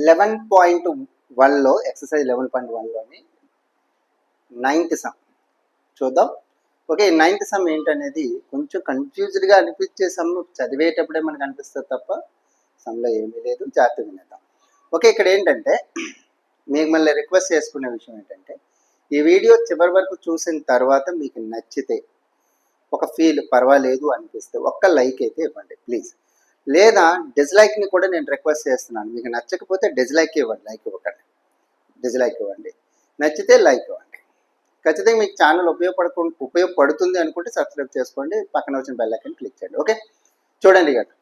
11.1లో exercise 11.1లోని 9th some చూద్దాం. Okay, 9th some ఏంటనేది కొంచెం కన్ఫ్యూజ్డ్గా అనిపించే సమ్ చదివేటప్పుడే మనకు అనిపిస్తుంది తప్ప సమ్లో ఏమీ లేదు. జాగ్రత్తగా వినేద్దాం. ఓకే, ఇక్కడ ఏంటంటే మిమ్మల్ని రిక్వెస్ట్ చేసుకునే విషయం ఏంటంటే ఈ వీడియో చివరి వరకు చూసిన తర్వాత మీకు నచ్చితే ఒక ఫీల్ పర్వాలేదు అనిపిస్తే ఒక్క లైక్ అయితే ఇవ్వండి ప్లీజ్. లేదా డిస్లైక్ని కూడా నేను రిక్వెస్ట్ చేస్తున్నాను. మీకు నచ్చకపోతే డిస్లైక్ ఇవ్వండి, లైక్ ఇవ్వకండి. డిస్లైక్ ఇవ్వండి, నచ్చితే లైక్ ఇవ్వండి. ఖచ్చితంగా మీకు ఛానల్ ఉపయోగపడుతుంది అనుకుంటే సబ్స్క్రైబ్ చేసుకోండి, పక్కన వచ్చిన బెల్ ఐకాన్ క్లిక్ చేయండి. ఓకే, చూడండి కదా.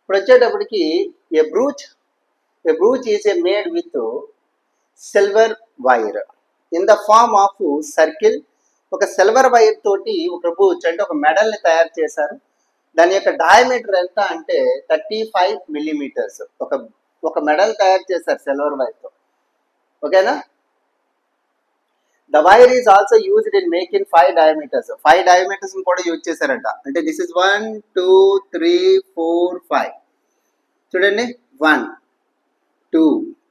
ఇప్పుడు వచ్చేటప్పటికి a brooch is a made with silver wire in the form of circle. ఒక సిల్వర్ వైర్ తోటి ఒక బ్రూచ్ అంటే ఒక మెడల్ని తయారు చేశారు. దాని యొక్క డయామీటర్ ఎంత అంటే 35 millimeters. ఒక మెడల్ తయారు చేశారు సిల్వర్ వైర్తో. ఓకేనా. The wire is also used in making 5 diameters. 5 diameters కూడా యూజ్ చేశారంట. అంటే దిస్ ఇస్ 1 2 3 4 5. చూడండి, 1 2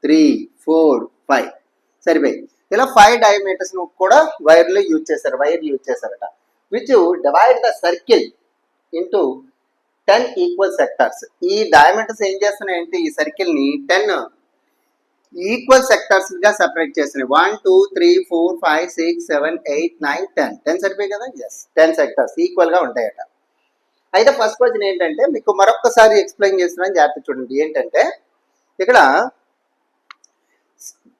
3 4 5 సరిపోయి. ఇలా 5 diameters కూడా వైర్ యూజ్ చేశారట. Which divide the circle into 10 equal sectors. ఈ డయామీటర్స్ ఏం చేస్తున్నాయంటే ఈ సర్కిల్ని 10 ఈక్వల్ సెక్టార్స్గా సెపరేట్ చేస్తున్నాయి. 1 2 3 4 5 6 7 8 9 10. 10 సరిపోయి కదా. ఎస్, 10 సెక్టార్స్ ఈక్వల్గా ఉంటాయట. అయితే ఫస్ట్ క్వశ్చన్ ఏంటంటే మీకు మరొకసారి ఎక్స్ప్లెయిన్ చేస్తున్నాను, జాగ్రత్త చూడండి. ఏంటంటే ఇక్కడ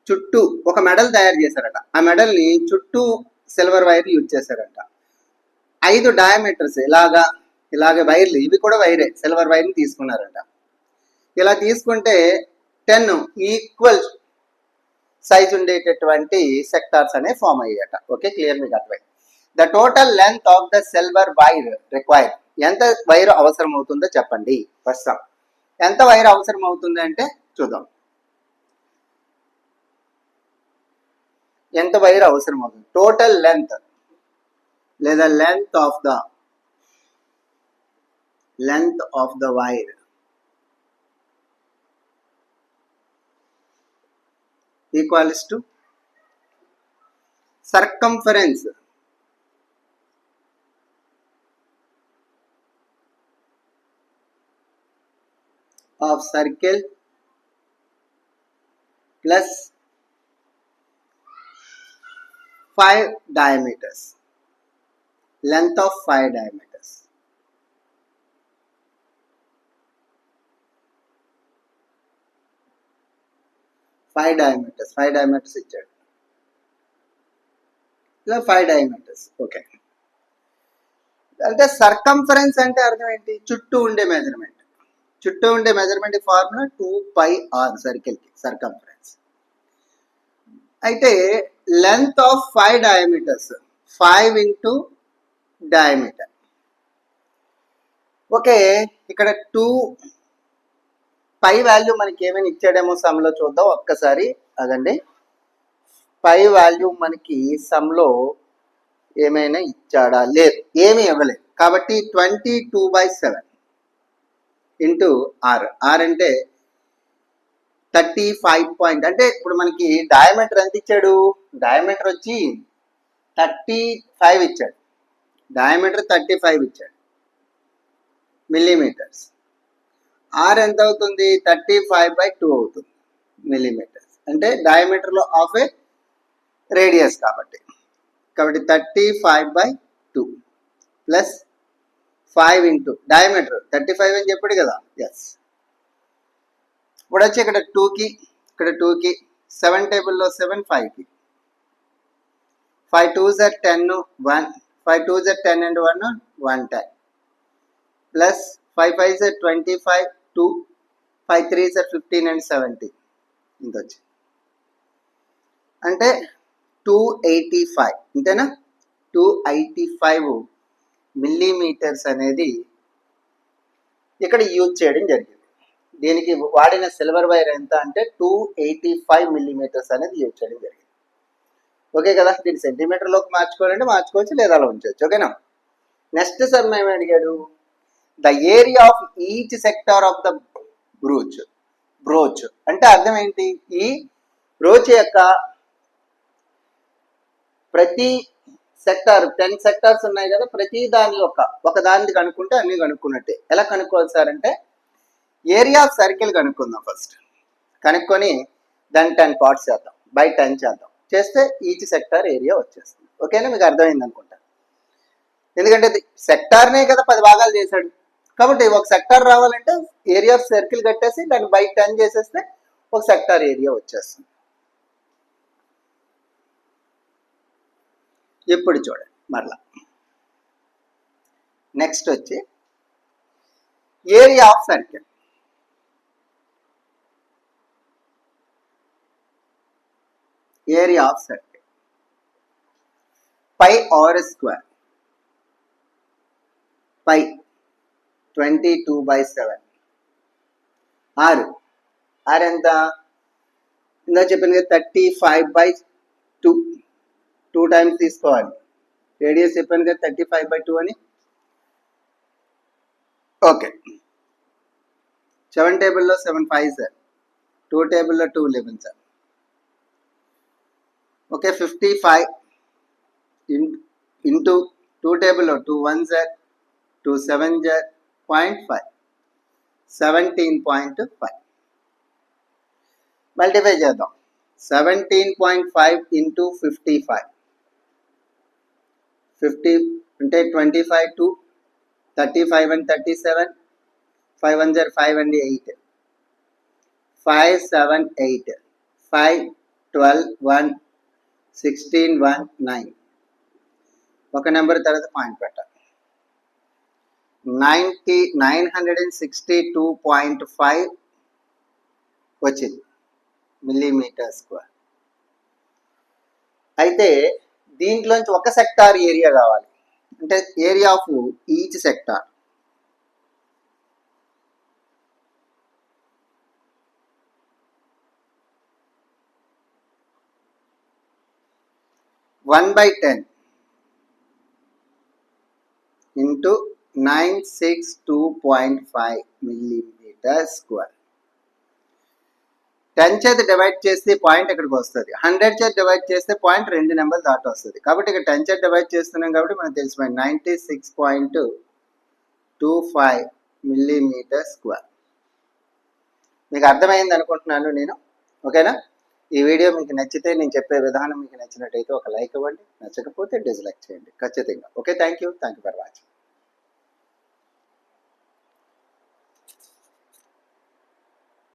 చుట్టూ ఒక మెడల్ తయారు చేశారట. ఆ మెడల్ని చుట్టూ సిల్వర్ వైర్ యూజ్ చేశారట. 5 డయామీటర్స్ ఇలాగ వైర్లు, ఇవి కూడా వైరే, సిల్వర్ వైర్ని తీసుకున్నారట. ఇలా తీసుకుంటే 10 ఈక్వల్ సైజ్ ఉండేటటువంటి సెక్టార్స్ అనే ఫామ్ అయ్యాట. ఓకే, క్లియర్, మీకు అర్థమైంది. The total length of the silver wire required. ఎంత వైర్ అవసరం అవుతుందో చెప్పండి. ఫస్ట్ ఎంత వైర్ అవసరం అవుతుంది అంటే చూద్దాం. ఎంత వైర్ అవసరం అవుతుంది, టోటల్ లెంత్ లేదా length of the wire equals to circumference of circle plus 5 diameters. Length of 5 diameters. 5 diameters ఇచ్చాడు. ఇలా 5 diameters. ఓకే, అంటే సర్కంఫరెన్స్ అంటే అర్థం ఏంటి? చుట్టూ ఉండే మెజర్మెంట్ ఫార్ములా 2πr సర్కిల్కి సర్కంఫరెన్స్. అయితే length of 5 diameters 5 into diameter. Okay, ఇక్కడ 2 పై వాల్యూ మనకి ఏమైనా ఇచ్చాడేమో సమ్లో చూద్దాం ఒక్కసారి. అదండి, పై వాల్యూ మనకి సమ్లో ఏమైనా ఇచ్చాడా? లేదు, ఏమీ ఇవ్వలేదు. కాబట్టి 22/7 ఇంటూ ఆర్. అంటే 35 అంటే ఇప్పుడు మనకి డయామీటర్ ఎంత ఇచ్చాడు? డయామీటర్ వచ్చి 35 ఇచ్చాడు. డయామీటర్ 35 ఇచ్చాడు మిల్లీమీటర్స్. ఆర్ ఎంత అవుతుంది? 35/2 అవుతుంది మిల్లీమీటర్స్. అంటే డయామీటర్లో హాఫ్ ఏ రేడియస్ కాబట్టి 35/2 ప్లస్ 5 ఇంటూ డయామీటర్ 35 అని చెప్పాడు కదా. ఎస్, ఇప్పుడు వచ్చి ఇక్కడ 2కి 7 టేబుల్లో 7 5కి 5 2s are 10 1 5 2s are 10 and 1 110 plus 5 5s are 25 2 5 3s are 15 and 70. ఇంత వచ్చి అంటే 285. అంతేనా? 285 మిల్లీమీటర్స్ అనేది ఇక్కడ యూజ్ చేయడం జరిగింది. దీనికి వాడిన సిల్వర్ వైర్ ఎంత అంటే 285 millimeters అనేది యూజ్ చేయడం జరిగింది. ఓకే కదా. దీన్ని సెంటీమీటర్లోకి మార్చుకోవాలంటే మార్చుకోవచ్చు, లేదా అలా ఉంచవచ్చు. ఓకేనా. నెక్స్ట్ సమ్ ఏమి అడిగాడు? The area of each sector of the brooch brooch అంటే అర్థం ఏంటి? ఈ బ్రోచ్ యొక్క ప్రతి సెక్టార్ 10 సెక్టార్స్ ఉన్నాయి కదా, ప్రతి దాని ఒక దానిది కనుక్కుంటే అన్ని కనుక్కున్నట్టే. ఎలా కనుక్కోవాలి సార్ అంటే ఏరియా ఆఫ్ సర్కిల్ కనుక్కుందాం ఫస్ట్. కనుక్కొని దాన్ని 10 పార్ట్స్ చేద్దాం, బై 10 చేద్దాం. చేస్తే ఈచ్ సెక్టార్ ఏరియా వచ్చేస్తుంది. ఓకేనా? మీకు అర్థమైంది అనుకుంటా. ఎందుకంటే సెక్టార్నే కదా 10 భాగాలు చేశాడు కాబట్టి ఒక సెక్టార్ రావాలంటే ఏరియా ఆఫ్ సర్కిల్ కట్టేసి దాన్ని బై 10 చేసేస్తే ఒక సెక్టార్ ఏరియా వచ్చేస్తుంది. ఇప్పుడు చూడండి మరలా నెక్స్ట్ వచ్చి area of circle. Area of circle pi r square. Pi 22/7. R ఎంత? ఇందా చెప్పింది కదా 35/2. 2 టైమ్స్ తీసుకోవాలి. రేడియస్ చెప్పాను కదా 35/2 అని. ఓకే, 7 టేబుల్లో 7 5 సార్, 2 టేబుల్లో 2 11 సార్. ఓకే, 55 ఇంటూ 2 టేబుల్లో 2 1 సార్, 2 7 సార్, 0.5, 17.5. మల్టిప్లై చేద్దాం. 17.5 ఇంటూ 55. 50 అంటే 25 2, 35 and 37, 5 1 are 5 and 8, 5 7 8, 5 12 1, 16 1 9. ఒక నెంబర్ తర్వాత పాయింట్ పెట్టాలి. 962.5 వచ్చింది మిల్లీమీటర్ స్క్వేర్. అయితే దీంట్లోంచి ఒక సెక్టార్ ఏరియా కావాలి అంటే area of each sector. One by 10 into 962.5 millimetre square. 10 చేత డివైడ్ చేస్తే పాయింట్ ఎక్కడికి వస్తుంది. 100 చేత డివైడ్ చేస్తే పాయింట్ 2 నెంబర్ దాటి వస్తుంది. కాబట్టి ఇక్కడ 10 చేత డివైడ్ చేస్తున్నాం కాబట్టి మనకు తెలిసిపోయింది 96.25 మిల్లీమీటర్ స్క్వేర్. మీకు అర్థమైంది అనుకుంటున్నాను నేను. ఓకేనా? ఈ వీడియో మీకు నచ్చితే, నేను చెప్పే విధానం మీకు నచ్చినట్టయితే ఒక లైక్ ఇవ్వండి, నచ్చకపోతే డిస్లైక్ చేయండి ఖచ్చితంగా. Okay, thank you for watching.